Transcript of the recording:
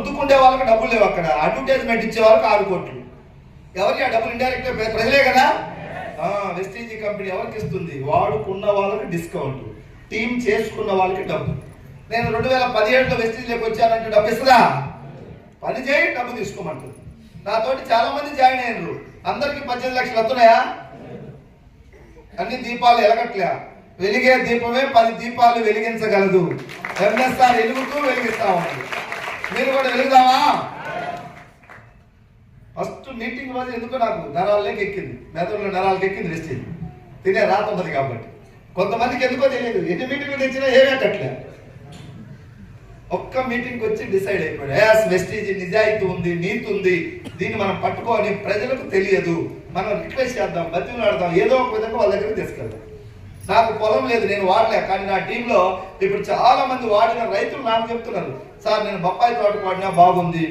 రుద్దుకుండే వాళ్ళకి డబ్బులు లేవు, అక్కడ అడ్వర్టైజ్మెంట్ ఇచ్చే వాళ్ళకి 6 కోట్లు. ఎవరికి ఆ డబ్బులు? ఇండైరెక్ట్ ప్రజలే కదా. వెస్టీజ్ కంపెనీ ఎవరికి ఇస్తుంది? వాడుకున్న వాళ్ళకి డిస్కౌంట్, టీం చేసుకున్న వాళ్ళకి డబ్బు. నేను 2017లో వెస్టీజ్లోకి వచ్చానంటే డబ్బు ఇస్తుందా? పని చేయి, డబ్బు తీసుకోమంటుంది. నాతోటి చాలా మంది జాయిన్ అయ్యారు. అందరికి 18 లక్షలు వస్తున్నాయా? అన్ని దీపాలు ఎలగట్లే. వెలిగే దీపమే 10 దీపాలు వెలిగించగలదు. ఎంఎస్ఆర్ వెలుగుతూ వెలిగిస్తా ఉంది. మీరు కూడా వెలుగుదామా? ఫస్ట్ మీటింగ్ రోజు ఎందుకో నాకు నరాల్లోకి ఎక్కింది, మెదడులో నరాలకు ఎక్కింది వెస్టీజ్. తినే రాత ఉన్నది కాబట్టి. కొంతమందికి ఎందుకో తెలియదు, ఎన్ని మీటింగ్లు తెచ్చినా ఏమేటట్లే. ఒక్క మీటింగ్కి వచ్చి డిసైడ్ అయిపోయాడు, వెస్టీజ్ నిజాయితీ ఉంది, నీతి ఉంది, దీన్ని మనం పట్టుకోని ప్రజలకు తెలియదు, మనం రిక్వెస్ట్ చేద్దాం, బతిమలాడదాం, ఏదో ఒక విధంగా వాళ్ళ దగ్గరికి తీసుకెళ్దాం. నాకు పొలం లేదు, నేను వాడలే, కానీ నా టీంలో ఇప్పుడు చాలా మంది వాడిన రైతులు నాకు చెప్తున్నారు, సార్ నేను బొప్పాయి తోటకు వాడినా బాగుంది,